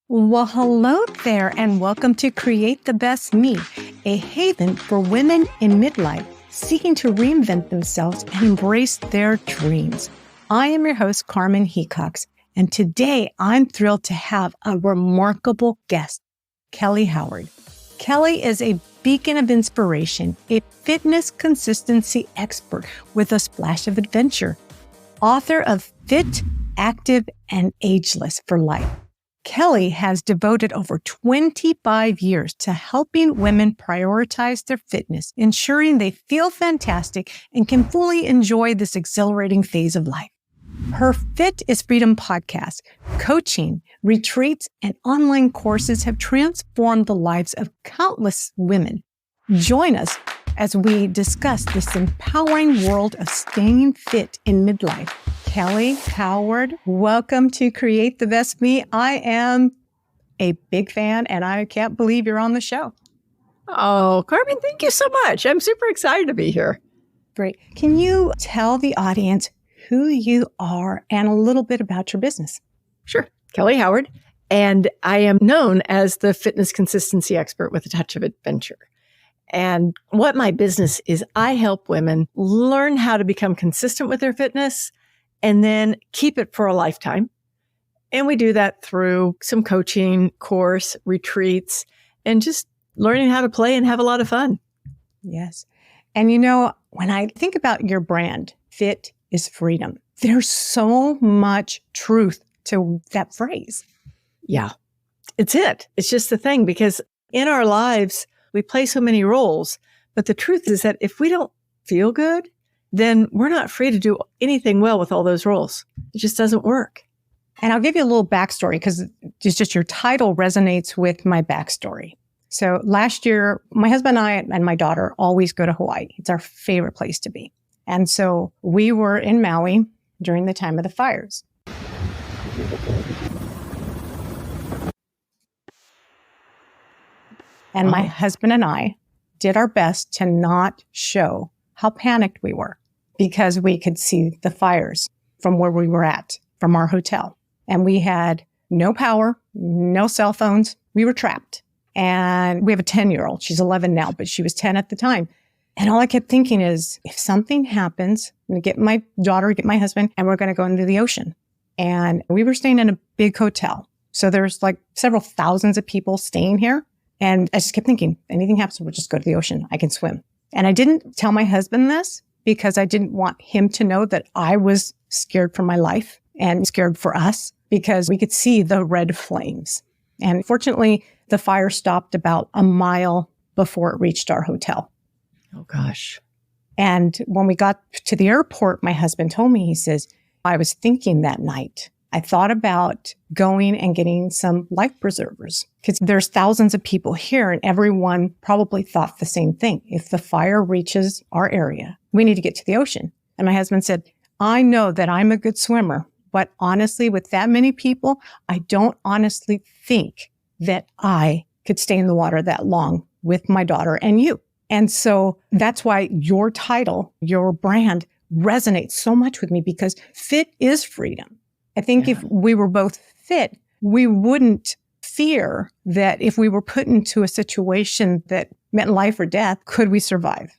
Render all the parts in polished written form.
Well, hello there, and welcome to Create the Best Me, a haven for women in midlife seeking to reinvent themselves and embrace their dreams. I am your host, Carmen Hecox, and today I'm thrilled to have a remarkable guest, Kelly Howard. Kelly is a beacon of inspiration, a fitness consistency expert with a splash of adventure, author of Fit, Active, and Ageless for Life. Kelly has devoted over 25 years to helping women prioritize their fitness, ensuring they feel fantastic and can fully enjoy this exhilarating phase of life. Her Fit is Freedom podcast, coaching, retreats, and online courses have transformed the lives of countless women. Join us as we discuss this empowering world of staying fit in midlife. Kelly Howard, welcome to Create the Best Me. I am a big fan, and I can't believe you're on the show. Oh, Carmen, thank you so much. I'm super excited to be here. Great. Can you tell the audience who you are and a little bit about your business? Sure. Kelly Howard, and I am known as the fitness consistency expert with a touch of adventure. And what my business is, I help women learn how to become consistent with their fitness and then keep it for a lifetime. And we do that through some coaching, course, retreats, and just learning how to play and have a lot of fun. Yes. And you know, when I think about your brand, Fit is Freedom, there's so much truth to that phrase. Yeah, it's it. It's just the thing, because in our lives, we play so many roles. But the truth is that if we don't feel good, then we're not free to do anything well with all those roles. It just doesn't work. And I'll give you a little backstory because it's just your title resonates with my backstory. So last year, my husband and I and my daughter always go to Hawaii. It's our favorite place to be. And so we were in Maui during the time of the fires. And my husband and I did our best to not show how panicked we were because we could see the fires from where we were at, from our hotel. And we had no power, no cell phones. We were trapped. And we have a 10-year-old. She's 11 now, but she was 10 at the time. And all I kept thinking is, if something happens, I'm going to get my daughter, get my husband, and we're going to go into the ocean. And we were staying in a big hotel. So there's like several thousands of people staying here. And I just kept thinking, if anything happens, we'll just go to the ocean. I can swim. And I didn't tell my husband this because I didn't want him to know that I was scared for my life and scared for us because we could see the red flames. And fortunately, the fire stopped about a mile before it reached our hotel. Oh, gosh. And when we got to the airport, my husband told me, he says, I was thinking that night, I thought about going and getting some life preservers because there's thousands of people here and everyone probably thought the same thing. If the fire reaches our area, we need to get to the ocean. And my husband said, I know that I'm a good swimmer, but honestly, with that many people, I don't honestly think that I could stay in the water that long with my daughter and you. And so that's why your title, your brand resonates so much with me because fit is freedom. I think if we were both fit, we wouldn't fear that if we were put into a situation that meant life or death, could we survive?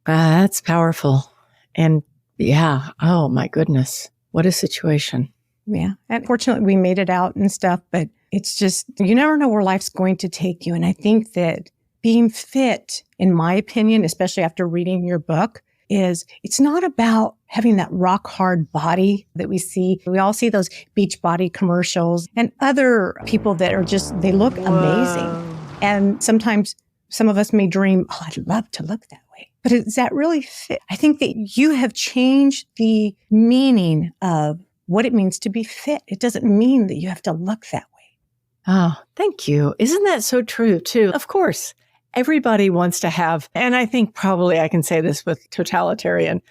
That's powerful. And yeah, oh my goodness, what a situation. Yeah. And fortunately, we made it out and stuff, but it's just, you never know where life's going to take you. And I think that being fit, in my opinion, especially after reading your book, is it's not about having that rock hard body that we see. We all see those beach body commercials and other people that are just, they look amazing. And sometimes some of us may dream, oh, I'd love to look that way. But is that really fit? I think that you have changed the meaning of what it means to be fit. It doesn't mean that you have to look that way. Oh, thank you. Isn't that so true too? Of course. Everybody wants to have, and I think probably I can say this with totalitarian,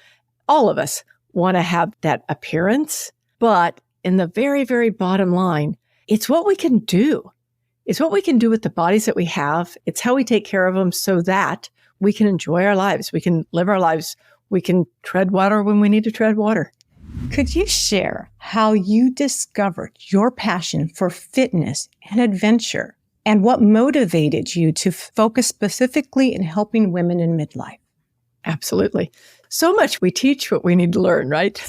all of us want to have that appearance, but in the very, very bottom line, it's what we can do. It's what we can do with the bodies that we have. It's how we take care of them so that we can enjoy our lives. We can live our lives. We can tread water when we need to tread water. Could you share how you discovered your passion for fitness and adventure and what motivated you to focus specifically in helping women in midlife? Absolutely. So much we teach what we need to learn, right?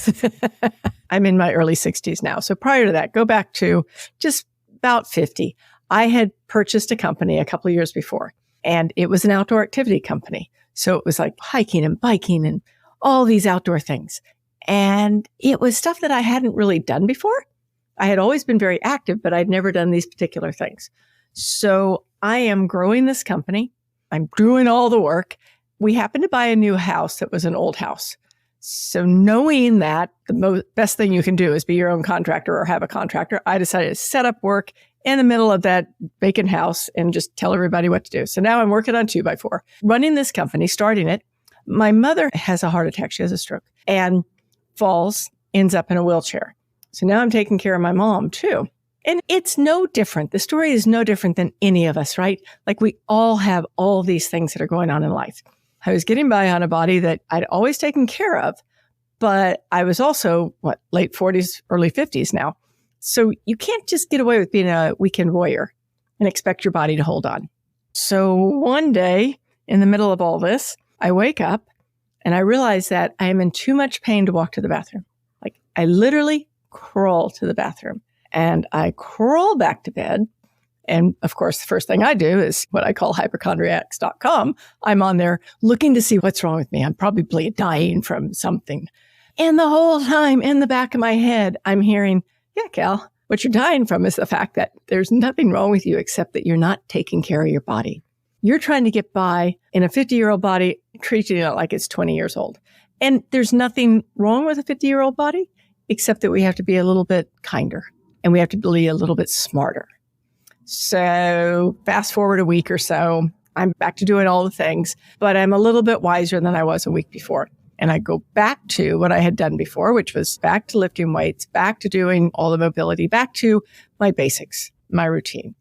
I'm in my early 60s now. So prior to that, go back to just about 50. I had purchased a company a couple of years before, and it was an outdoor activity company. So it was like hiking and biking and all these outdoor things. And it was stuff that I hadn't really done before. I had always been very active, but I'd never done these particular things. So I am growing this company. I'm doing all the work. We happened to buy a new house that was an old house. So knowing that the best thing you can do is be your own contractor or have a contractor, I decided to set up work in the middle of that vacant house and just tell everybody what to do. So now I'm working on 2x4, running this company, starting it. My mother has a heart attack. She has a stroke and falls, ends up in a wheelchair. So now I'm taking care of my mom too. And it's no different. The story is no different than any of us, right? Like we all have all these things that are going on in life. I was getting by on a body that I'd always taken care of, but I was also, late 40s, early 50s now. So you can't just get away with being a weekend warrior and expect your body to hold on. So one day in the middle of all this, I wake up and I realize that I am in too much pain to walk to the bathroom. Like I literally crawl to the bathroom and I crawl back to bed. And of course, the first thing I do is what I call hypochondriacs.com. I'm on there looking to see what's wrong with me. I'm probably dying from something. And the whole time in the back of my head, I'm hearing, yeah, Cal, what you're dying from is the fact that there's nothing wrong with you except that you're not taking care of your body. You're trying to get by in a 50-year-old body, treating it like it's 20 years old. And there's nothing wrong with a 50-year-old body, except that we have to be a little bit kinder and we have to be a little bit smarter. So fast forward a week or so, I'm back to doing all the things, but I'm a little bit wiser than I was a week before. And I go back to what I had done before, which was back to lifting weights, back to doing all the mobility, back to my basics, my routine.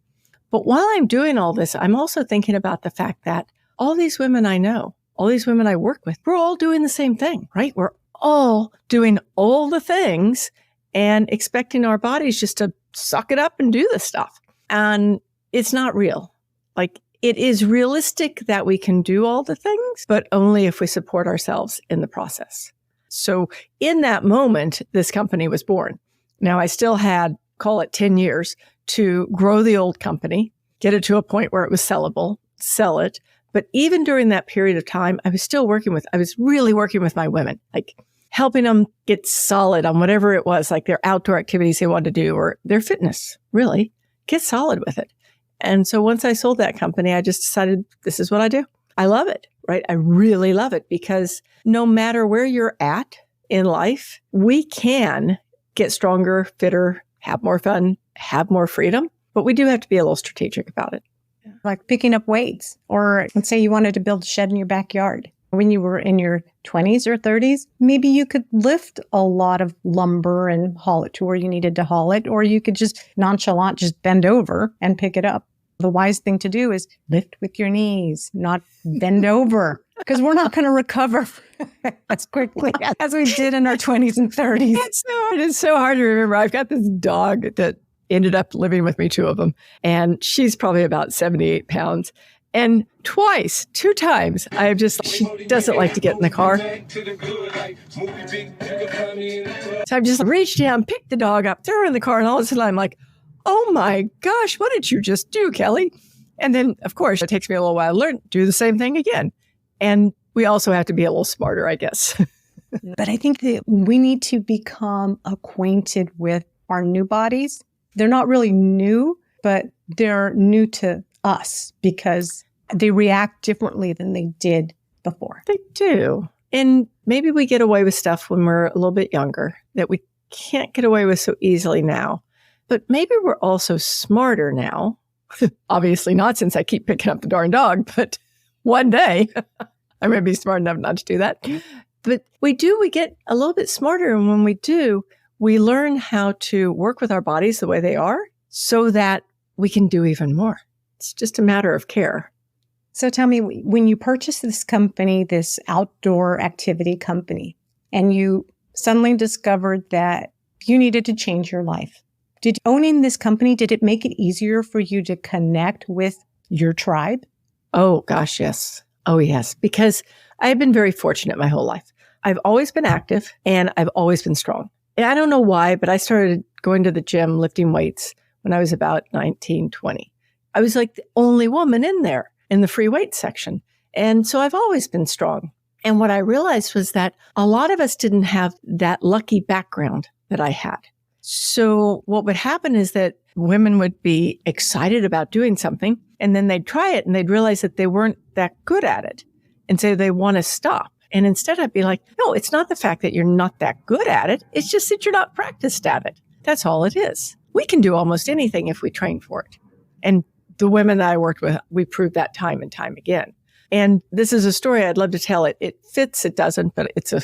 But while I'm doing all this, I'm also thinking about the fact that all these women I know, all these women I work with, we're all doing the same thing, right? We're all doing all the things and expecting our bodies just to suck it up and do this stuff. And it's not real. Like it is realistic that we can do all the things, but only if we support ourselves in the process. So in that moment, this company was born. Now I still had, call it 10 years to grow the old company, get it to a point where it was sellable, sell it. But even during that period of time, I was really working with my women, like helping them get solid on whatever it was, like their outdoor activities they wanted to do or their fitness, really get solid with it. And so once I sold that company, I just decided this is what I do. I love it, right? I really love it because no matter where you're at in life, we can get stronger, fitter, have more fun, have more freedom, but we do have to be a little strategic about it. Like picking up weights, or let's say you wanted to build a shed in your backyard. When you were in your 20s or 30s, maybe you could lift a lot of lumber and haul it to where you needed to haul it, or you could just nonchalant just bend over and pick it up. The wise thing to do is lift with your knees, not bend over, because we're not going to recover as quickly as we did in our 20s and 30s. It's so hard to remember. I've got this dog that ended up living with me, two of them, and she's probably about 78 pounds. And two times, she doesn't like to get in the car. So I've just reached down, picked the dog up, threw her in the car, and all of a sudden I'm like, oh my gosh, what did you just do, Kelly? And then, of course, it takes me a little while to learn, do the same thing again. And we also have to be a little smarter, I guess. But I think that we need to become acquainted with our new bodies. They're not really new, but they're new to us because they react differently than they did before. They do. And maybe we get away with stuff when we're a little bit younger that we can't get away with so easily now. But maybe we're also smarter now. Obviously not, since I keep picking up the darn dog, but one day I'm going to be smart enough not to do that. But we get a little bit smarter. And when we do, we learn how to work with our bodies the way they are so that we can do even more. It's just a matter of care. So tell me, when you purchased this company, this outdoor activity company, and you suddenly discovered that you needed to change your life. Did owning this company, did it make it easier for you to connect with your tribe? Oh, gosh, yes. Oh, yes. Because I've been very fortunate my whole life. I've always been active and I've always been strong. And I don't know why, but I started going to the gym, lifting weights when I was about 19, 20. I was like the only woman in there in the free weights section. And so I've always been strong. And what I realized was that a lot of us didn't have that lucky background that I had. So what would happen is that women would be excited about doing something and then they'd try it and they'd realize that they weren't that good at it. And so they want to stop. And instead I'd be like, no, it's not the fact that you're not that good at it. It's just that you're not practiced at it. That's all it is. We can do almost anything if we train for it. And the women that I worked with, we proved that time and time again. And this is a story I'd love to tell it. It fits, it doesn't, but it's a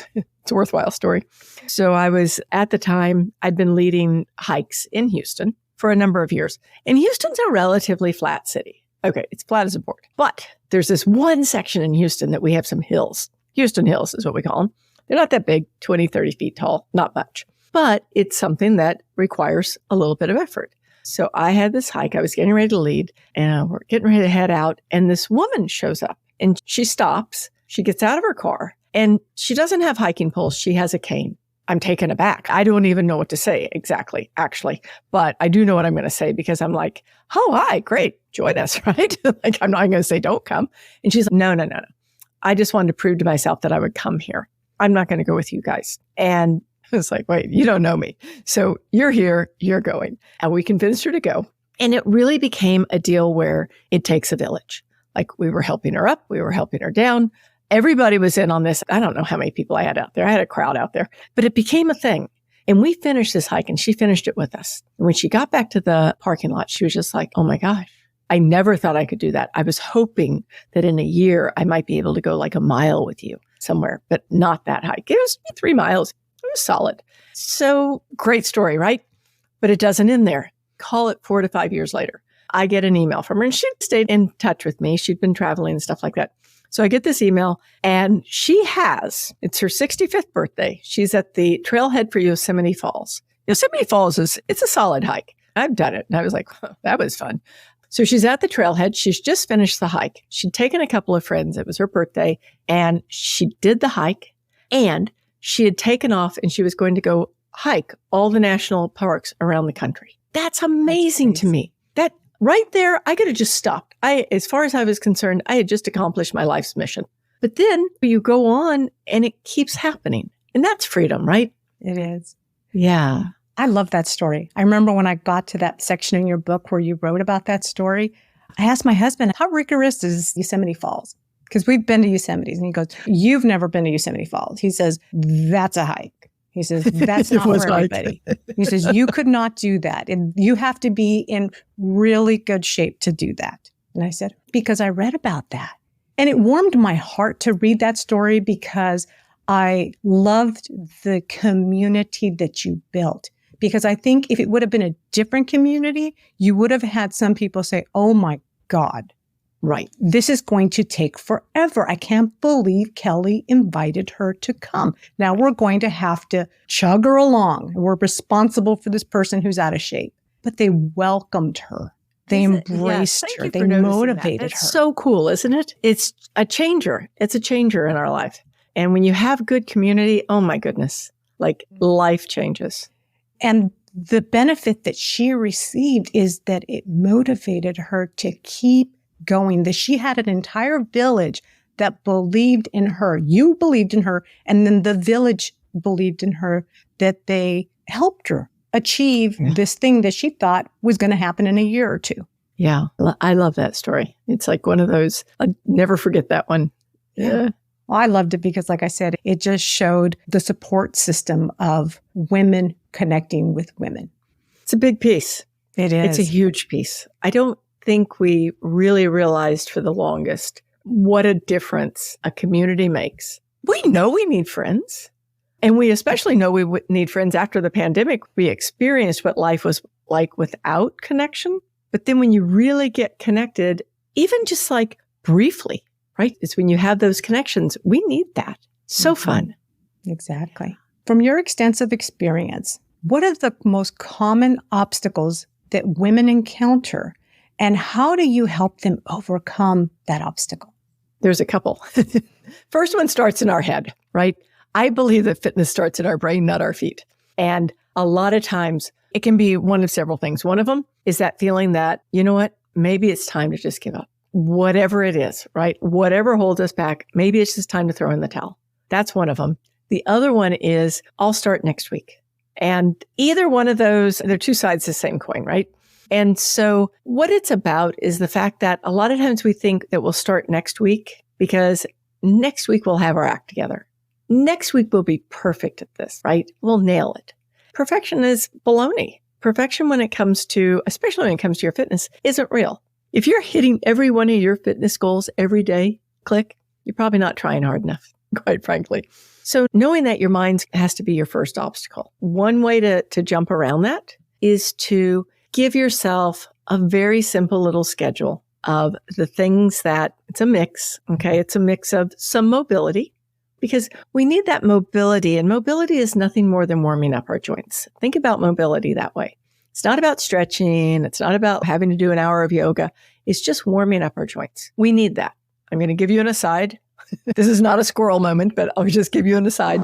worthwhile story. So I was, at the time, I'd been leading hikes in Houston for a number of years. And Houston's a relatively flat city. Okay, it's flat as a board. But there's this one section in Houston that we have some hills. Houston Hills is what we call them. They're not that big, 20, 30 feet tall, not much. But it's something that requires a little bit of effort. So I had this hike I was getting ready to lead, and we're getting ready to head out. And this woman shows up. And she stops, she gets out of her car, and she doesn't have hiking poles. She has a cane. I'm taken aback. I don't even know what to say exactly, actually. But I do know what I'm going to say because I'm like, oh, hi, great. Join us, right? Like, I'm not going to say don't come. And she's like, no. I just wanted to prove to myself that I would come here. I'm not going to go with you guys. And I was like, wait, you don't know me. So you're here, you're going. And we convinced her to go. And it really became a deal where it takes a village. Like, we were helping her up, we were helping her down. Everybody was in on this. I don't know how many people I had out there. I had a crowd out there, but it became a thing. And we finished this hike and she finished it with us. And when she got back to the parking lot, she was just like, oh my gosh, I never thought I could do that. I was hoping that in a year I might be able to go like a mile with you somewhere, but not that hike. It was 3 miles. It was solid. So great story, right? But it doesn't end there. Call it 4 to 5 years later. I get an email from her and she stayed in touch with me. She'd been traveling and stuff like that. So I get this email and it's her 65th birthday. She's at the trailhead for Yosemite Falls. Yosemite Falls it's a solid hike. I've done it. And I was like, that was fun. So she's at the trailhead. She's just finished the hike. She'd taken a couple of friends. It was her birthday and she did the hike and she had taken off and she was going to go hike all the national parks around the country. That's amazing to me. That right there, I could have just stopped. As far as I was concerned, I had just accomplished my life's mission. But then you go on and it keeps happening. And that's freedom, right? It is. Yeah. I love that story. I remember when I got to that section in your book where you wrote about that story, I asked my husband, how rigorous is Yosemite Falls? Because we've been to Yosemite. And he goes, you've never been to Yosemite Falls. He says, that's a hike. He says, that's not for everybody. He says, you could not do that. And you have to be in really good shape to do that. And I said, because I read about that. And it warmed my heart to read that story because I loved the community that you built. Because I think if it would have been a different community, you would have had some people say, oh my God, right, this is going to take forever. I can't believe Kelly invited her to come. Now we're going to have to chug her along. We're responsible for this person who's out of shape. But they welcomed her. They embraced her. They motivated her. It's so cool, isn't it? It's a changer. It's a changer in our life. And when you have good community, oh my goodness, like life changes. And the benefit that she received is that it motivated her to keep going, that she had an entire village that believed in her. You believed in her, and then the village believed in her, that they helped her achieve this thing that she thought was going to happen in a year or two. Yeah, I love that story. It's like one of those, I'll never forget that one. Yeah. Well, I loved it because, like I said, it just showed the support system of women connecting with women. It's a big piece. It is. It's a huge piece. I don't think we really realized for the longest what a difference a community makes. We know we need friends. And we especially know we need friends after the pandemic. We experienced what life was like without connection. But then when you really get connected, even just like briefly, right? It's when you have those connections. We need that. So fun. Exactly. From your extensive experience, what are the most common obstacles that women encounter, and how do you help them overcome that obstacle? There's a couple. First one starts in our head, right? I believe that fitness starts in our brain, not our feet. And a lot of times it can be one of several things. One of them is that feeling that, you know what, maybe it's time to just give up. Whatever it is, right? Whatever holds us back, maybe it's just time to throw in the towel. That's one of them. The other one is, I'll start next week. And either one of those, they're two sides of the same coin, right? And so what it's about is the fact that a lot of times we think that we'll start next week because next week we'll have our act together. Next week we'll be perfect at this, right? We'll nail it. Perfection is baloney. Perfection when it comes to, especially when it comes to your fitness, isn't real. If you're hitting every one of your fitness goals every day, click, you're probably not trying hard enough, quite frankly. So knowing that your mind has to be your first obstacle. One way to jump around that is to give yourself a very simple little schedule of the things that, it's a mix, okay? It's a mix of some mobility, because we need that mobility, and mobility is nothing more than warming up our joints. Think about mobility that way. It's not about stretching. It's not about having to do an hour of yoga. It's just warming up our joints. We need that. I'm going to give you an aside. This is not a squirrel moment, but I'll just give you an aside.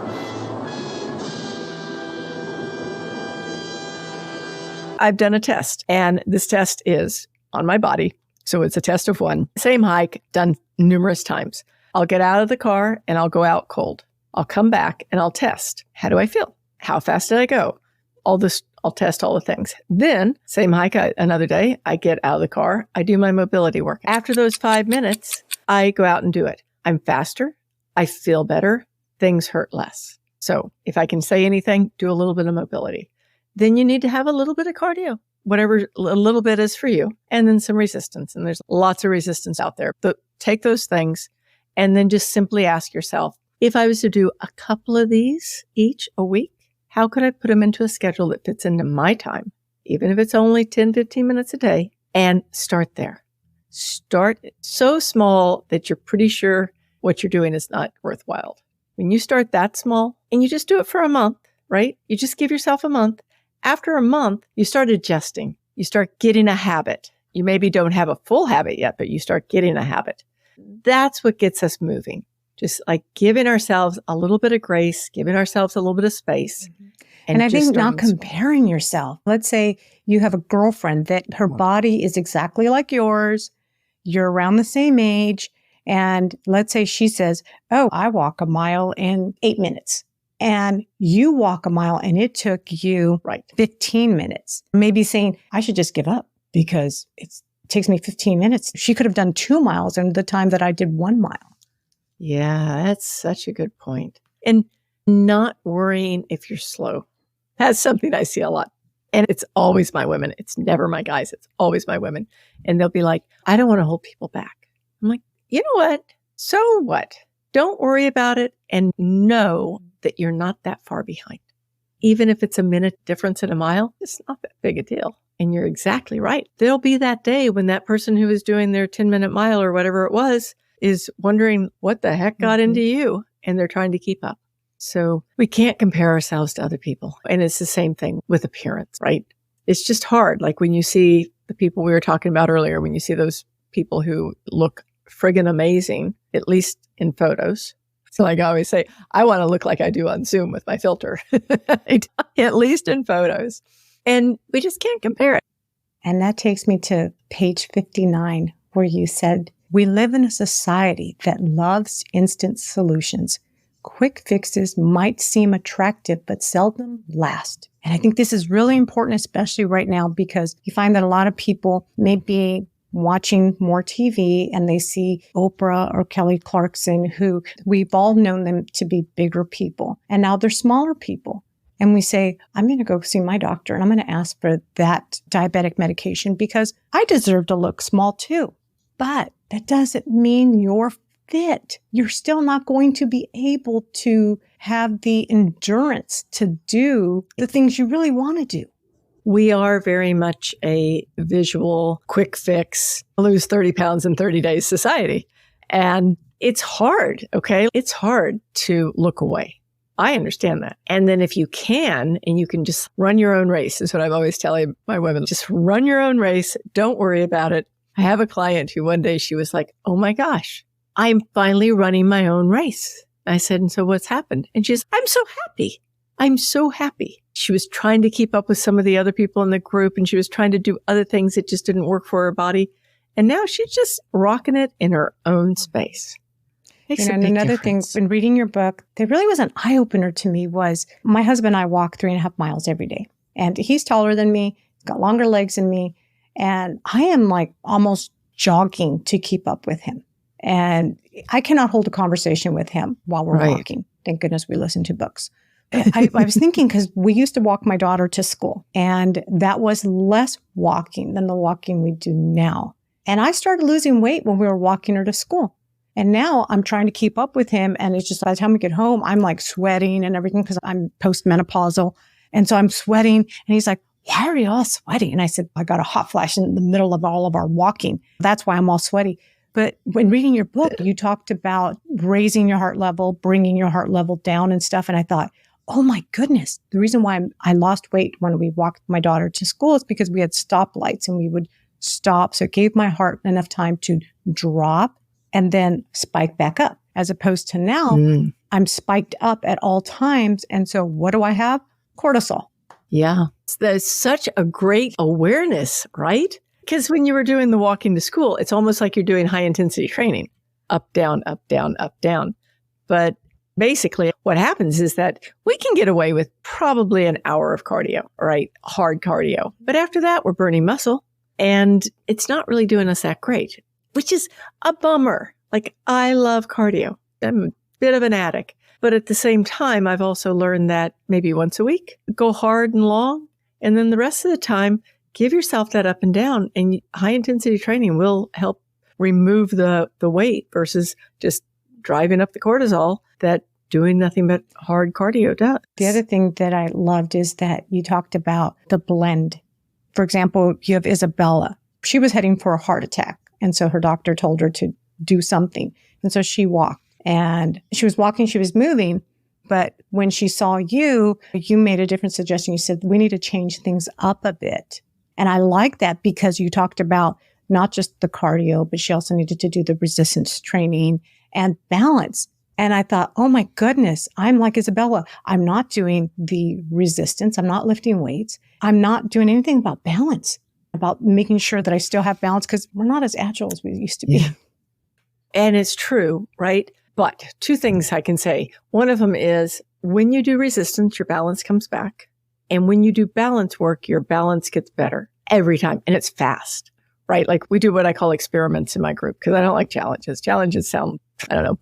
I've done a test, and this test is on my body. So it's a test of one. Same hike, done numerous times. I'll get out of the car and I'll go out cold. I'll come back and I'll test. How do I feel? How fast did I go? All this, I'll test all the things. Then, same hike another day, I get out of the car. I do my mobility work. After those 5 minutes, I go out and do it. I'm faster. I feel better. Things hurt less. So if I can say anything, do a little bit of mobility. Then you need to have a little bit of cardio, whatever a little bit is for you, and then some resistance. And there's lots of resistance out there. But take those things and then just simply ask yourself, if I was to do a couple of these each a week, how could I put them into a schedule that fits into my time, even if it's only 10, 15 minutes a day, and start there. Start so small that you're pretty sure what you're doing is not worthwhile. When you start that small and you just do it for a month, right? You just give yourself a month. After a month, you start adjusting. You start getting a habit. You maybe don't have a full habit yet, but you start getting a habit. That's what gets us moving. Just like giving ourselves a little bit of grace, giving ourselves a little bit of space. Mm-hmm. And I think not comparing yourself. Let's say you have a girlfriend that her body is exactly like yours. You're around the same age. And let's say she says, oh, I walk a mile in 8 minutes. And you walk a mile and it took you 15 minutes. Maybe saying, I should just give up because it takes me 15 minutes. She could have done 2 miles in the time that I did 1 mile. Yeah, that's such a good point. And not worrying if you're slow. That's something I see a lot. And it's always my women. It's never my guys. It's always my women. And they'll be like, I don't want to hold people back. I'm like, you know what? So what? Don't worry about it and know that you're not that far behind. Even if it's a minute difference in a mile, it's not that big a deal. And you're exactly right. There'll be that day when that person who was doing their 10-minute mile or whatever it was is wondering what the heck got into you, and they're trying to keep up. So we can't compare ourselves to other people. And it's the same thing with appearance, right? It's just hard. Like when you see the people we were talking about earlier, when you see those people who look friggin' amazing, at least in photos. So like I always say, I want to look like I do on Zoom with my filter, at least in photos. And we just can't compare it. And that takes me to page 59, where you said, we live in a society that loves instant solutions. Quick fixes might seem attractive, but seldom last. And I think this is really important, especially right now, because you find that a lot of people may be watching more TV and they see Oprah or Kelly Clarkson, who we've all known them to be bigger people. And now they're smaller people. And we say, I'm going to go see my doctor and I'm going to ask for that diabetic medication because I deserve to look small too. But that doesn't mean you're fit. You're still not going to be able to have the endurance to do the things you really want to do. We are very much a visual, quick fix, lose 30 pounds in 30 days society. And it's hard, okay? It's hard to look away. I understand that. And then if you can, and you can just run your own race, is what I'm always telling my women, just run your own race. Don't worry about it. I have a client who one day she was like, oh my gosh, I'm finally running my own race. I said, and so what's happened? And she's, I'm so happy. I'm so happy. She was trying to keep up with some of the other people in the group, and she was trying to do other things that just didn't work for her body. And now she's just rocking it in her own space. And another thing, in reading your book, that really was an eye-opener to me was my husband and I walk 3.5 miles every day. And he's taller than me, got longer legs than me. And I am like almost jogging to keep up with him. And I cannot hold a conversation with him while we're walking. Thank goodness we listen to books. I was thinking, because we used to walk my daughter to school, and that was less walking than the walking we do now. And I started losing weight when we were walking her to school. And now I'm trying to keep up with him. And it's just by the time we get home, I'm like sweating and everything because I'm postmenopausal. And so I'm sweating. And he's like, why are you all sweaty? And I said, I got a hot flash in the middle of all of our walking. That's why I'm all sweaty. But when reading your book, you talked about raising your heart level, bringing your heart level down and stuff. And I thought, oh my goodness, the reason why I lost weight when we walked my daughter to school is because we had stoplights and we would stop. So it gave my heart enough time to drop and then spike back up, as opposed to now I'm spiked up at all times. And so what do I have? Cortisol. Yeah. There's such a great awareness, right? Because when you were doing the walking to school, it's almost like you're doing high intensity training. Up, down, up, down, up, down. But basically what happens is that we can get away with probably an hour of cardio, right? Hard cardio. But after that, we're burning muscle and it's not really doing us that great, which is a bummer. Like, I love cardio. I'm a bit of an addict. But at the same time, I've also learned that maybe once a week, go hard and long. And then the rest of the time, give yourself that up and down. And high intensity training will help remove the weight versus just driving up the cortisol that doing nothing but hard cardio does. The other thing that I loved is that you talked about the blend. For example, you have Isabella. She was heading for a heart attack. And so her doctor told her to do something. And so she walked, and she was walking, she was moving. But when she saw you made a different suggestion. You said, we need to change things up a bit. And I like that because you talked about not just the cardio, but she also needed to do the resistance training and balance. And I thought, oh my goodness, I'm like Isabella. I'm not doing the resistance. I'm not lifting weights. I'm not doing anything about balance, about making sure that I still have balance, because we're not as agile as we used to be. Yeah. And it's true, right? But two things I can say. One of them is when you do resistance, your balance comes back. And when you do balance work, your balance gets better every time. And it's fast, right? Like, we do what I call experiments in my group because I don't like challenges. Challenges sound,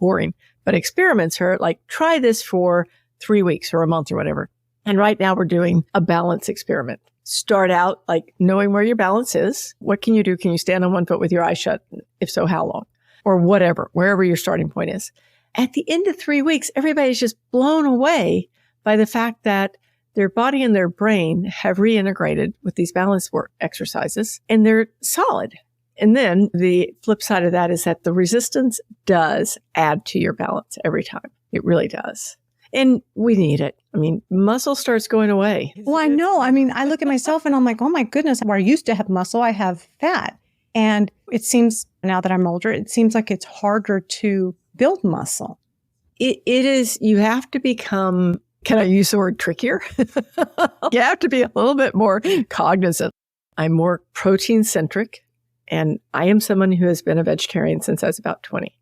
boring. But experiments are like, try this for 3 weeks or a month or whatever. And right now we're doing a balance experiment. Start out like knowing where your balance is. What can you do? Can you stand on one foot with your eyes shut? If so, how long? Or whatever, wherever your starting point is. At the end of 3 weeks, everybody's just blown away by the fact that their body and their brain have reintegrated with these balance work exercises, and they're solid. And then the flip side of that is that the resistance does add to your balance every time. It really does. And we need it. Muscle starts going away. Well, I know. I look at myself and I'm like, oh my goodness, where I used to have muscle, I have fat. And it seems, now that I'm older, it seems like it's harder to build muscle. It is, you have to become, can I use the word trickier? You have to be a little bit more cognizant. I'm more protein centric, and I am someone who has been a vegetarian since I was about 20.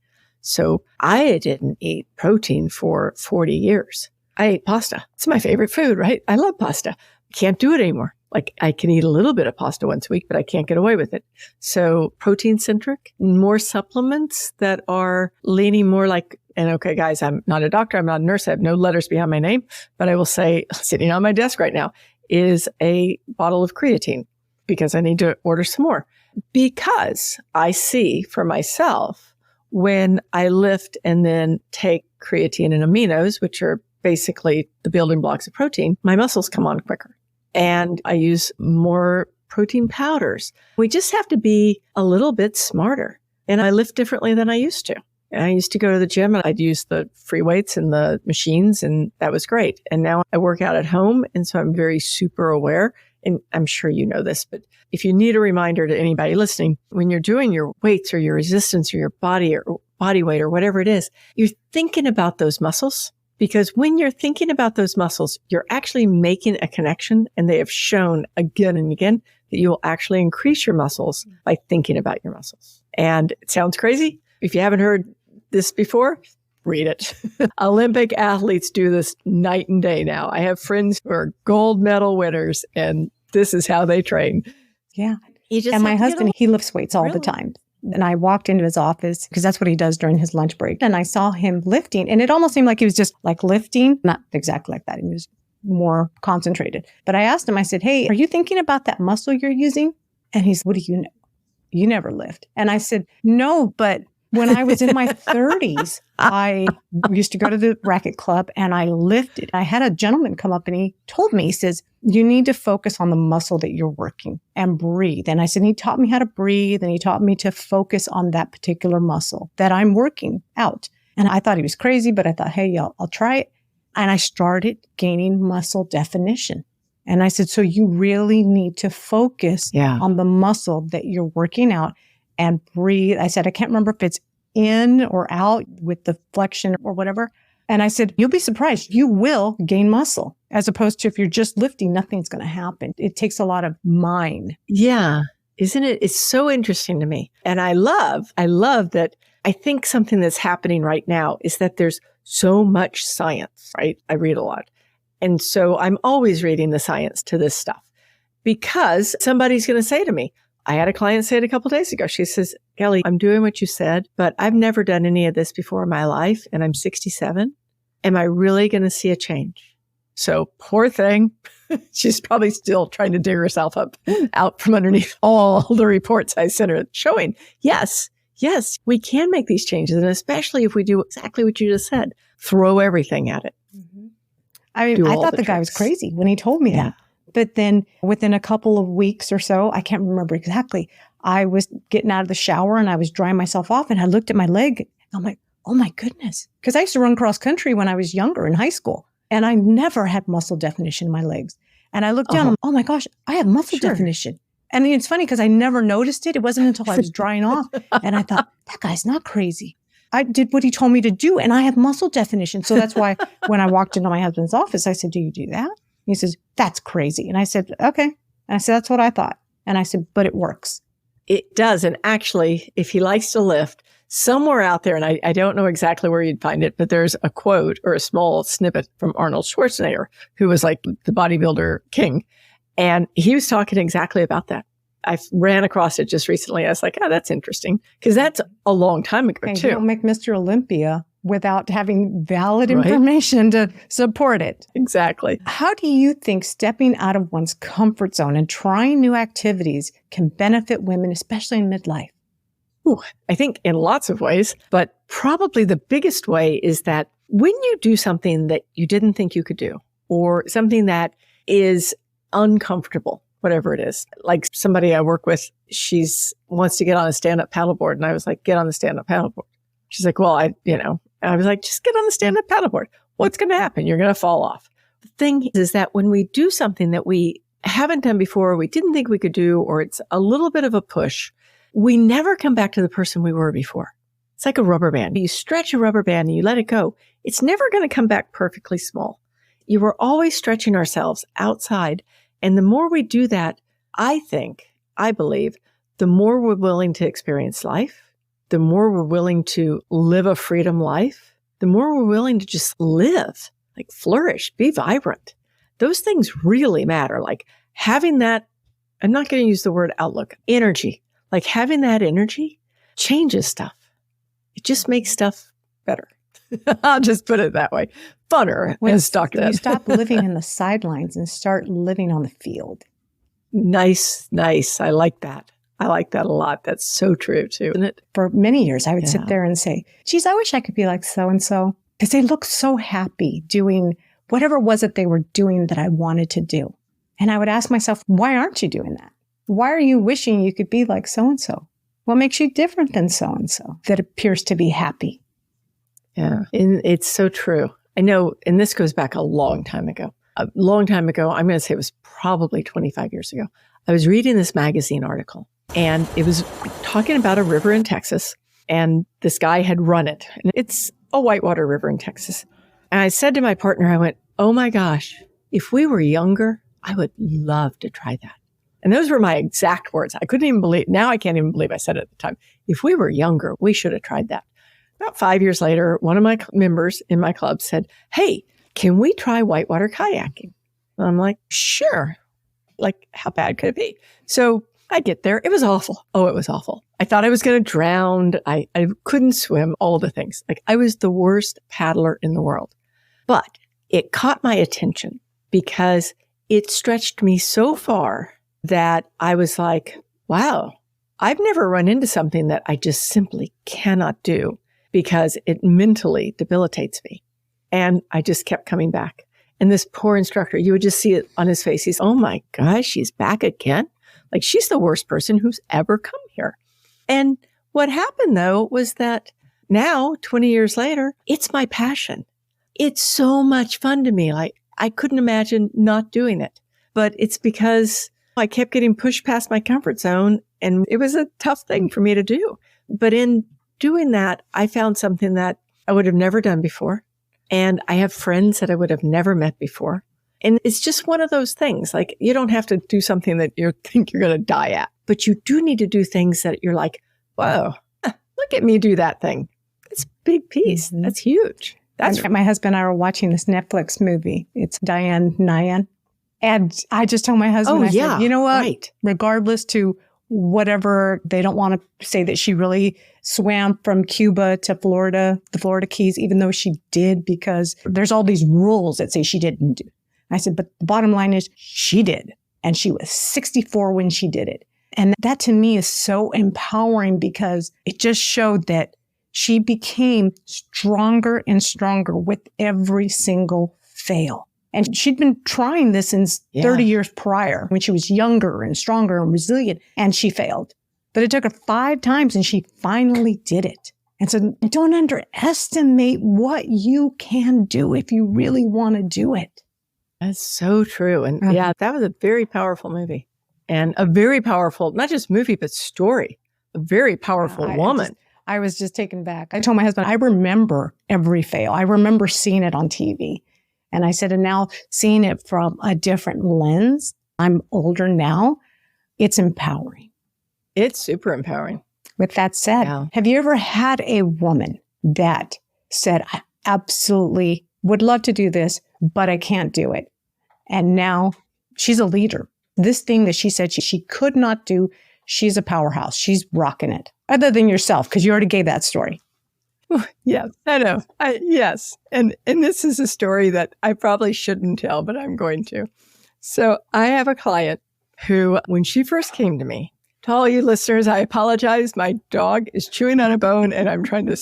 So I didn't eat protein for 40 years. I ate pasta. It's my favorite food, right? I love pasta. Can't do it anymore. Like, I can eat a little bit of pasta once a week, but I can't get away with it. So protein centric, more supplements that are leaning more like, and okay, guys, I'm not a doctor. I'm not a nurse. I have no letters behind my name, but I will say, sitting on my desk right now is a bottle of creatine because I need to order some more, because I see for myself when I lift and then take creatine and aminos, which are basically the building blocks of protein, my muscles come on quicker. And I use more protein powders. We just have to be a little bit smarter. And I lift differently than I used to. And I used to go to the gym and I'd use the free weights and the machines, and that was great. And now I work out at home. And so I'm very super aware. And I'm sure you know this, but if you need a reminder to anybody listening, when you're doing your weights or your resistance or your body weight or whatever it is, you're thinking about those muscles. Because when you're thinking about those muscles, you're actually making a connection. And they have shown again and again that you will actually increase your muscles by thinking about your muscles. And it sounds crazy. If you haven't heard this before, read it. Olympic athletes do this night and day now. I have friends who are gold medal winners, and this is how they train. Yeah. And my husband, he lifts weights all the time. And I walked into his office because that's what he does during his lunch break. And I saw him lifting, and it almost seemed like he was just like lifting, not exactly like that. He was more concentrated. But I asked him, I said, hey, are you thinking about that muscle you're using? And he's, what do you know? You never lift. And I said, no, but when I was in my 30s, I used to go to the racket club and I lifted. I had a gentleman come up and he told me, he says, you need to focus on the muscle that you're working and breathe. And I said, he taught me how to breathe and he taught me to focus on that particular muscle that I'm working out. And I thought he was crazy, but I thought, hey, y'all, I'll try it. And I started gaining muscle definition. And I said, so you really need to focus on the muscle that you're working out and breathe. I said, I can't remember if it's in or out with the flexion or whatever. And I said, you'll be surprised. You will gain muscle as opposed to if you're just lifting, nothing's going to happen. It takes a lot of mind. Yeah. Isn't it? It's so interesting to me. And I love that. I think something that's happening right now is that there's so much science, right? I read a lot. And so I'm always reading the science to this stuff because somebody's going to say to me, I had a client say it a couple of days ago. She says, Kelly, I'm doing what you said, but I've never done any of this before in my life. And I'm 67. Am I really going to see a change? So poor thing. She's probably still trying to dig herself up out from underneath all the reports I sent her showing, yes, we can make these changes. And especially if we do exactly what you just said, throw everything at it. Mm-hmm. I mean, I thought the guy was crazy when he told me that. But then within a couple of weeks or so, I can't remember exactly, I was getting out of the shower and I was drying myself off and I looked at my leg. And I'm like, oh my goodness. Because I used to run cross country when I was younger in high school. And I never had muscle definition in my legs. And I looked down, and, oh my gosh, I have muscle definition. And it's funny because I never noticed it. It wasn't until I was drying off. And I thought, that guy's not crazy. I did what he told me to do and I have muscle definition. So that's why when I walked into my husband's office, I said, do you do that? He says, that's crazy. And I said, okay. And I said, that's what I thought. And I said, but it works. It does. And actually, if he likes to lift, somewhere out there, and I don't know exactly where you'd find it, but there's a quote or a small snippet from Arnold Schwarzenegger, who was like the bodybuilder king. And he was talking exactly about that. I ran across it just recently. I was like, oh, that's interesting. Because that's a long time ago, too. You don't make Mr. Olympia without having valid information to support it. Exactly. How do you think stepping out of one's comfort zone and trying new activities can benefit women, especially in midlife? Ooh, I think in lots of ways, but probably the biggest way is that when you do something that you didn't think you could do, or something that is uncomfortable, whatever it is, like somebody I work with, wants to get on a stand-up paddleboard. And I was like, get on the stand-up paddleboard. She's like, well, I was like, just get on the stand-up paddleboard. What's going to happen? You're going to fall off. The thing is that when we do something that we haven't done before, we didn't think we could do, or it's a little bit of a push, we never come back to the person we were before. It's like a rubber band. You stretch a rubber band and you let it go. It's never going to come back perfectly small. You were always stretching ourselves outside. And the more we do that, I believe, the more we're willing to experience life, the more we're willing to live a freedom life, the more we're willing to just live, like flourish, be vibrant. Those things really matter. Like having that, I'm not going to use the word outlook, energy. Like having that energy changes stuff. It just makes stuff better. I'll just put it that way. Funner, as Dr. You stop living in the sidelines and start living on the field. Nice. I like that. I like that a lot. That's so true too, isn't it? For many years, I would sit there and say, geez, I wish I could be like so-and-so, because they look so happy doing whatever it was that they were doing that I wanted to do. And I would ask myself, why aren't you doing that? Why are you wishing you could be like so-and-so? What makes you different than so-and-so that appears to be happy? Yeah, and it's so true. I know, and this goes back a long time ago. A long time ago, I'm going to say it was probably 25 years ago. I was reading this magazine article, and it was talking about a river in Texas, and this guy had run it. And it's a whitewater river in Texas. And I said to my partner, I went, oh my gosh, if we were younger, I would love to try that. And those were my exact words. I couldn't even believe, now I can't even believe I said it at the time. If we were younger, we should have tried that. About 5 years later, one of my members in my club said, hey, can we try whitewater kayaking? And I'm like, sure. Like, how bad could it be? So I get there. It was awful. Oh, it was awful. I thought I was going to drown. I couldn't swim, all the things. Like, I was the worst paddler in the world. But it caught my attention because it stretched me so far that I was like, wow, I've never run into something that I just simply cannot do because it mentally debilitates me. And I just kept coming back. And this poor instructor, you would just see it on his face. He's, oh my gosh, she's back again. Like, she's the worst person who's ever come here. And what happened though was that now, 20 years later, it's my passion. It's so much fun to me. Like, I couldn't imagine not doing it. But it's because I kept getting pushed past my comfort zone, and it was a tough thing for me to do. But in doing that, I found something that I would have never done before. And I have friends that I would have never met before. And it's just one of those things. Like, you don't have to do something that you think you're going to die at, but you do need to do things that you're like, whoa, look at me do that thing. That's a big piece. Mm-hmm. That's huge. My husband and I were watching this Netflix movie. It's Diane Nyan. And I just told my husband, said, you know what? Right. Regardless to whatever, they don't want to say that she really swam from Cuba to Florida, the Florida Keys, even though she did, because there's all these rules that say she didn't do. I said, but the bottom line is she did. And she was 64 when she did it. And that to me is so empowering because it just showed that she became stronger and stronger with every single fail. And she'd been trying this since 30 years prior when she was younger and stronger and resilient, and she failed. But it took her 5 times and she finally did it. And so don't underestimate what you can do if you really want to do it. That's so true. And that was a very powerful movie, and a very powerful, not just movie, but story. A very powerful woman. I was just taken back. I told my husband, I remember every fail. I remember seeing it on TV. And I said, and now seeing it from a different lens, I'm older now, it's empowering. It's super empowering. With that said, have you ever had a woman that said, I absolutely would love to do this, but I can't do it? And now she's a leader. This thing that she said she could not do, she's a powerhouse. She's rocking it. Other than yourself, because you already gave that story. Yes, I know. Yes. And this is a story that I probably shouldn't tell, but I'm going to. So I have a client who, when she first came to me, to all you listeners, I apologize. My dog is chewing on a bone and I'm trying to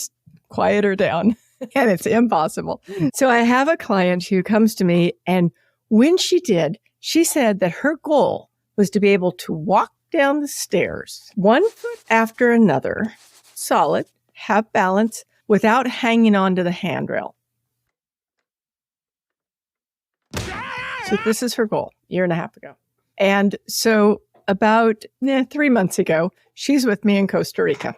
quiet her down and it's impossible. So I have a client who comes to me, and when she did, she said that her goal was to be able to walk down the stairs, one foot after another, solid, have balance, without hanging on to the handrail. So this is her goal, 1.5 years ago. And so about 3 months ago, she's with me in Costa Rica.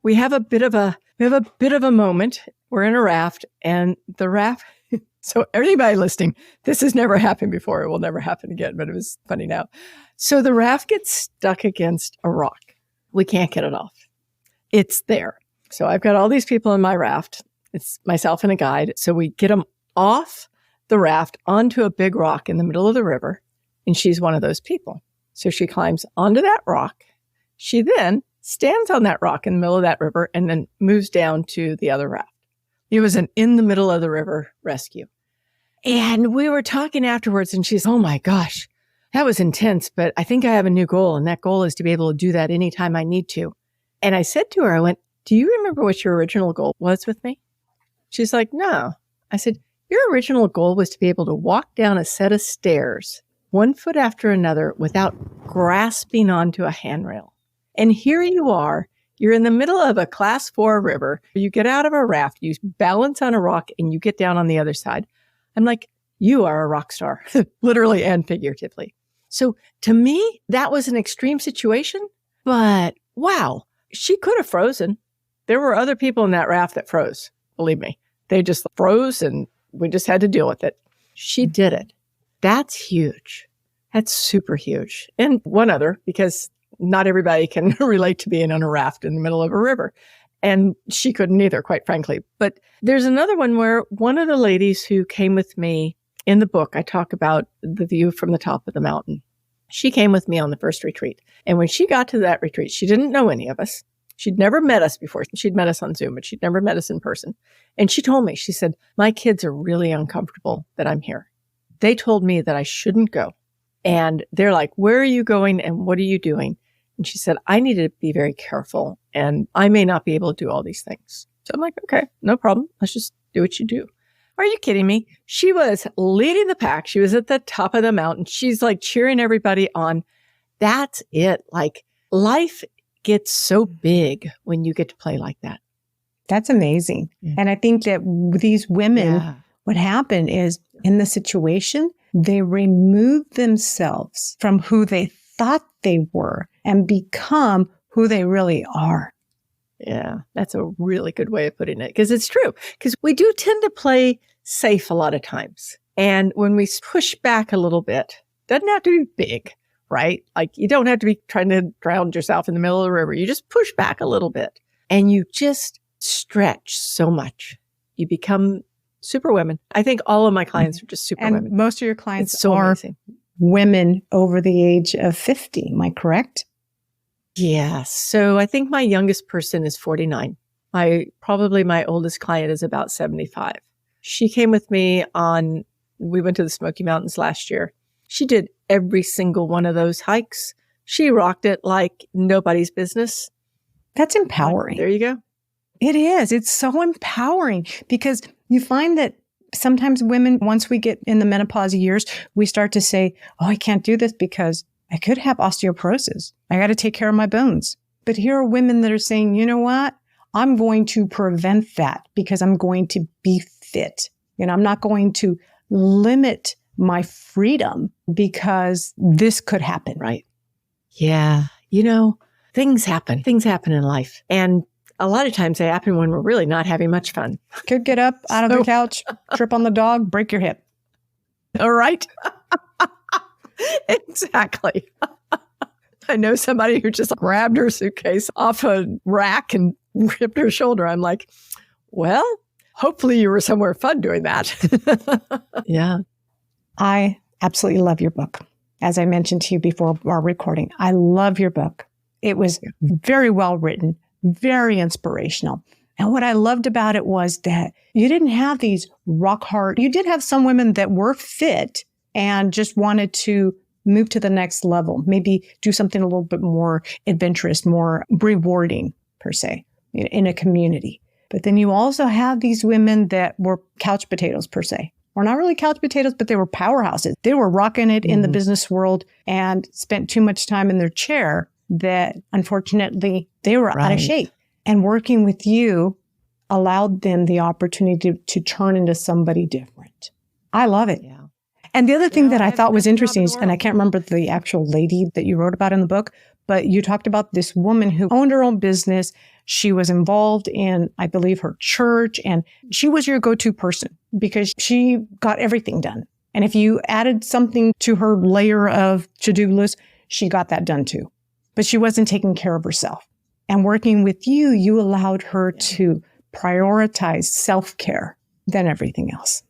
We have a bit of a moment. We're in a raft, and the raft. So everybody listening, this has never happened before. It will never happen again, but it was funny now. So the raft gets stuck against a rock. We can't get it off. It's there. So I've got all these people in my raft. It's myself and a guide. So we get them off the raft onto a big rock in the middle of the river. And she's one of those people. So she climbs onto that rock. She then stands on that rock in the middle of that river and then moves down to the other raft. It was an in the middle of the river rescue. And we were talking afterwards, and she's, oh my gosh, that was intense, but I think I have a new goal. And that goal is to be able to do that anytime I need to. And I said to her, I went, do you remember what your original goal was with me? She's like, no. I said, your original goal was to be able to walk down a set of stairs, one foot after another, without grasping onto a handrail. And here you are, You're in the middle of a class 4 river. You get out of a raft, you balance on a rock, and you get down on the other side. I'm like, you are a rock star, literally and figuratively. So to me, that was an extreme situation, but wow, she could have frozen. There were other people in that raft that froze. Believe me, they just froze and we just had to deal with it. She did it. That's huge. That's super huge. And one other, because not everybody can relate to being on a raft in the middle of a river. And she couldn't either, quite frankly. But there's another one where one of the ladies who came with me in the book, I talk about the view from the top of the mountain. She came with me on the first retreat. And when she got to that retreat, she didn't know any of us. She'd never met us before. She'd met us on Zoom, but she'd never met us in person. And she told me, she said, my kids are really uncomfortable that I'm here. They told me that I shouldn't go. And they're like, where are you going and what are you doing? And she said, I need to be very careful and I may not be able to do all these things. So I'm like, okay, no problem. Let's just do what you do. Are you kidding me? She was leading the pack. She was at the top of the mountain. She's like cheering everybody on. That's it. Like life gets so big when you get to play like that. That's amazing. Yeah. And I think that these women, what happened is in the situation, they removed themselves from who they thought they were and become who they really are. Yeah, that's a really good way of putting it because it's true. Because we do tend to play safe a lot of times. And when we push back a little bit, doesn't have to be big, right? Like you don't have to be trying to drown yourself in the middle of the river. You just push back a little bit and you just stretch so much. You become super women. I think all of my clients are just super women. Most of your clients so are amazing. Women over the age of 50. Am I correct? Yeah. So I think my youngest person is 49. Probably my oldest client is about 75. She came with me we went to the Smoky Mountains last year. She did every single one of those hikes. She rocked it like nobody's business. That's empowering. There you go. It is. It's so empowering because you find that sometimes women, once we get in the menopause years, we start to say, oh, I can't do this because I could have osteoporosis. I got to take care of my bones. But here are women that are saying, you know what? I'm going to prevent that because I'm going to be fit. I'm not going to limit my freedom because this could happen. Right. Yeah. Things happen. Things happen in life. And a lot of times they happen when we're really not having much fun. Could get up out of the couch, trip on the dog, break your hip. All right. Exactly. I know somebody who just grabbed her suitcase off a rack and ripped her shoulder. I'm like, well, hopefully you were somewhere fun doing that. Yeah. I absolutely love your book. As I mentioned to you before our recording, I love your book. It was very well written, very inspirational. And what I loved about it was that you didn't have these rock hard. You did have some women that were fit and just wanted to move to the next level, maybe do something a little bit more adventurous, more rewarding per se in a community. But then you also have these women that were couch potatoes per se, or not really couch potatoes, but they were powerhouses. They were rocking it in the business world and spent too much time in their chair that unfortunately they were out of shape. And working with you allowed them the opportunity to turn into somebody different. I love it. Yeah. And the other thing that I thought was interesting, and I can't remember the actual lady that you wrote about in the book, but you talked about this woman who owned her own business. She was involved in, I believe, her church, and she was your go-to person because she got everything done. And if you added something to her layer of to-do list, she got that done too. But she wasn't taking care of herself. And working with you, you allowed her to prioritize self-care than everything else.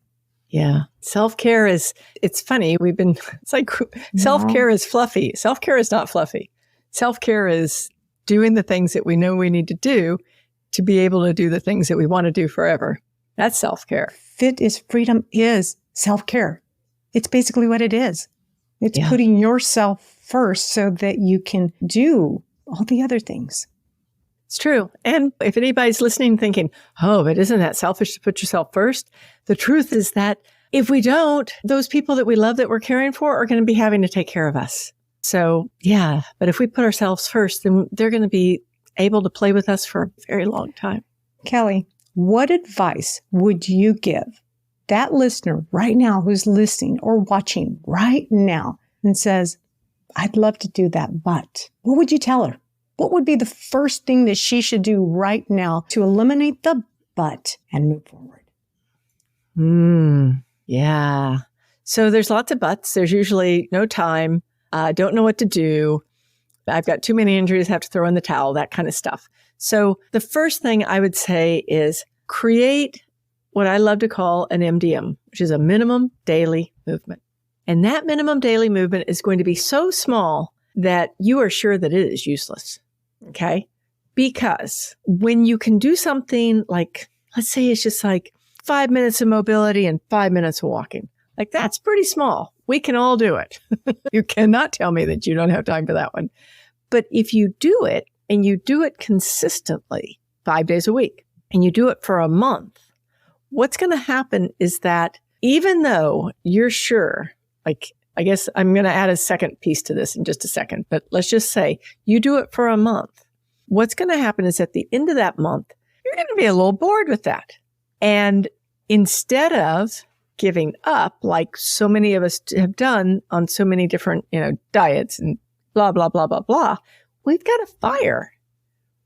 Yeah. Self-care it's funny. It's like self-care is fluffy. Self-care is not fluffy. Self-care is doing the things that we know we need to do to be able to do the things that we want to do forever. That's self-care. Fit is freedom is self-care. It's basically what it is. It's putting yourself first so that you can do all the other things. It's true. And if anybody's listening thinking, oh, but isn't that selfish to put yourself first? The truth is that if we don't, those people that we love that we're caring for are going to be having to take care of us. So yeah, but if we put ourselves first, then they're going to be able to play with us for a very long time. Kelly, what advice would you give that listener right now who's listening or watching right now and says, I'd love to do that, but what would you tell her? What would be the first thing that she should do right now to eliminate the but and move forward? Yeah. So there's lots of buts. There's usually no time. Don't know what to do. I've got too many injuries, have to throw in the towel, that kind of stuff. So the first thing I would say is create what I love to call an MDM, which is a minimum daily movement. And that minimum daily movement is going to be so small that you are sure that it is useless. Okay? Because when you can do something like, let's say it's just like 5 minutes of mobility and 5 minutes of walking, like that's pretty small. We can all do it. You cannot tell me that you don't have time for that one. But if you do it and you do it consistently 5 days a week and you do it for a month, what's going to happen is that even though you're sure, like, I guess I'm going to add a second piece to this in just a second, but let's just say you do it for a month. What's going to happen is at the end of that month, you're going to be a little bored with that. And instead of giving up, like so many of us have done on so many different, diets and blah, blah, blah, blah, blah, we've got a fire,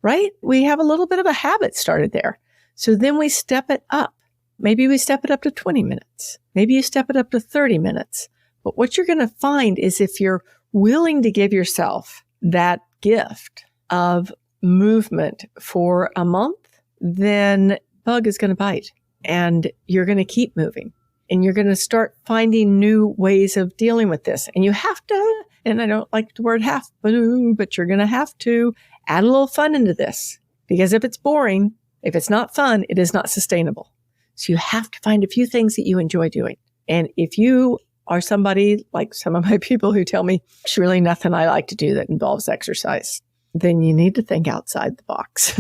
right? We have a little bit of a habit started there. So then we step it up. Maybe we step it up to 20 minutes. Maybe you step it up to 30 minutes. But what you're going to find is if you're willing to give yourself that gift of movement for a month, then bug is going to bite and you're going to keep moving and you're going to start finding new ways of dealing with this. And you have to, and I don't like the word have to, but you're going to have to add a little fun into this, because if it's boring, if it's not fun, it is not sustainable. So you have to find a few things that you enjoy doing. And if you are somebody like some of my people who tell me it's really nothing I like to do that involves exercise, then you need to think outside the box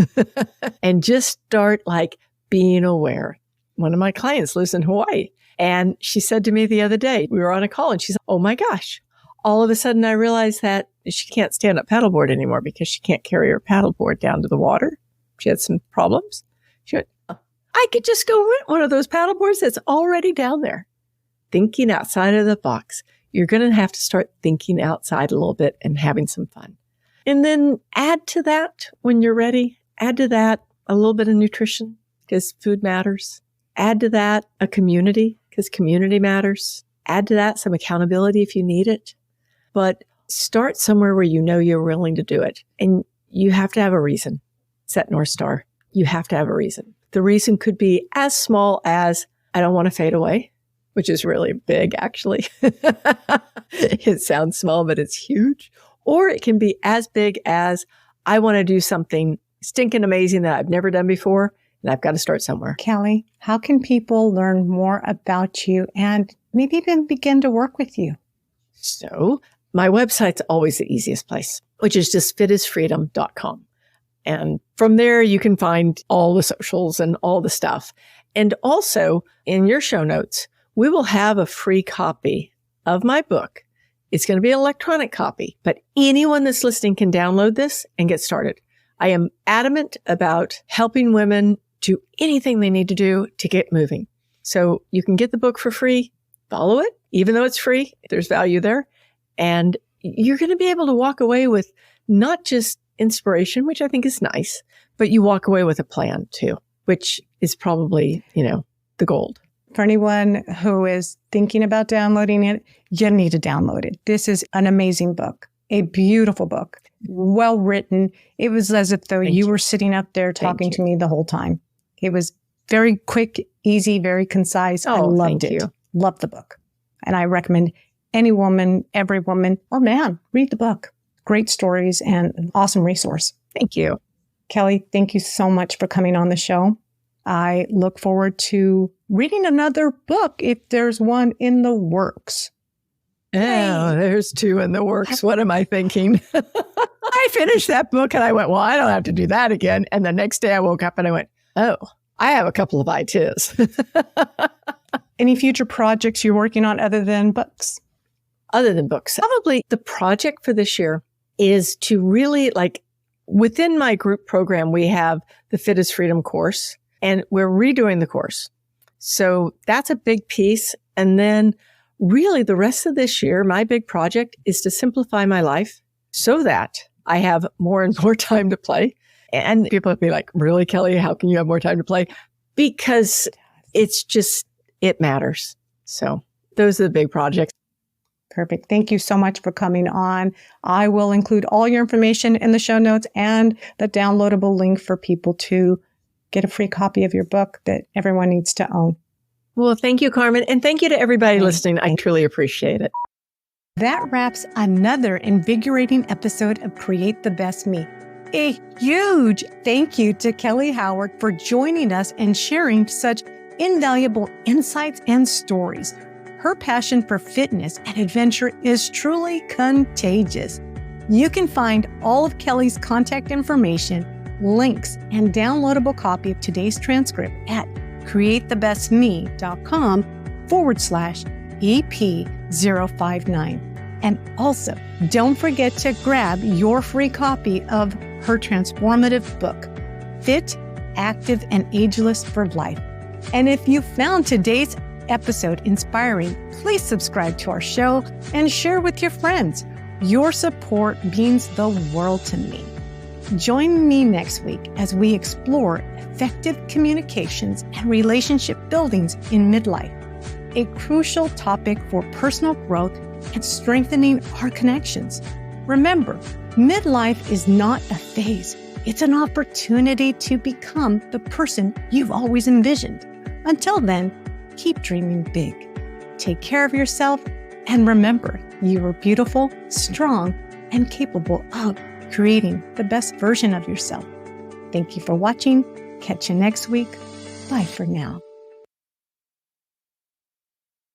and just start like being aware. One of my clients lives in Hawaii, and she said to me the other day, we were on a call, and she said, oh my gosh, all of a sudden I realized that she can't stand up paddleboard anymore because she can't carry her paddleboard down to the water. She had some problems. She went, I could just go rent one of those paddleboards that's already down there. Thinking outside of the box. You're going to have to start thinking outside a little bit and having some fun. And then add to that when you're ready, add to that a little bit of nutrition because food matters. Add to that a community because community matters. Add to that some accountability if you need it. But start somewhere where you know you're willing to do it. And you have to have a reason. Set North Star. You have to have a reason. The reason could be as small as I don't want to fade away, which is really big, actually. It sounds small, but it's huge. Or it can be as big as I want to do something stinking amazing that I've never done before, and I've got to start somewhere. Kelly, how can people learn more about you and maybe even begin to work with you? So my website's always the easiest place, which is just fitisfreedom.com. And from there, you can find all the socials and all the stuff. And also in your show notes, we will have a free copy of my book. It's going to be an electronic copy, but anyone that's listening can download this and get started. I am adamant about helping women do anything they need to do to get moving. So you can get the book for free, follow it, even though it's free, there's value there. And you're going to be able to walk away with not just inspiration, which I think is nice, but you walk away with a plan too, which is probably, the gold. For anyone who is thinking about downloading it, you need to download it. This is an amazing book, a beautiful book, well written. It was as if though you were sitting up there talking to me the whole time. It was very quick, easy, very concise. I loved it. Loved the book. And I recommend any woman, every woman or man, read the book. Great stories and an awesome resource. Thank you. Kelly, thank you so much for coming on the show. I look forward to reading another book if there's one in the works. Oh, there's two in the works. What am I thinking? I finished that book and I went, well, I don't have to do that again. And the next day I woke up and I went, oh, I have a couple of ideas. Any future projects you're working on other than books? Other than books. Probably the project for this year is to really Within my group program, we have the Fit is Freedom course, and we're redoing the course. So that's a big piece. And then really the rest of this year, my big project is to simplify my life so that I have more and more time to play. And people will be like, really, Kelly, how can you have more time to play? Because it matters. So those are the big projects. Perfect. Thank you so much for coming on. I will include all your information in the show notes and the downloadable link for people to get a free copy of your book that everyone needs to own. Well, thank you, Carmen. And thank you to everybody listening. I truly appreciate it. That wraps another invigorating episode of Create the Best Me. A huge thank you to Kelly Howard for joining us and sharing such invaluable insights and stories. Her passion for fitness and adventure is truly contagious. You can find all of Kelly's contact information, links, and downloadable copy of today's transcript at createthebestme.com/EP059. And also, don't forget to grab your free copy of her transformative book, Fit, Active, and Ageless for Life. And if you found today's episode inspiring, please subscribe to our show and share with your friends. Your support means the world to me. Join me next week as we explore effective communications and relationship buildings in midlife, a crucial topic for personal growth and strengthening our connections. Remember, midlife is not a phase. It's an opportunity to become the person you've always envisioned. Until then, keep dreaming big. Take care of yourself, and remember, you are beautiful, strong, and capable of creating the best version of yourself. Thank you for watching. Catch you next week. Bye for now.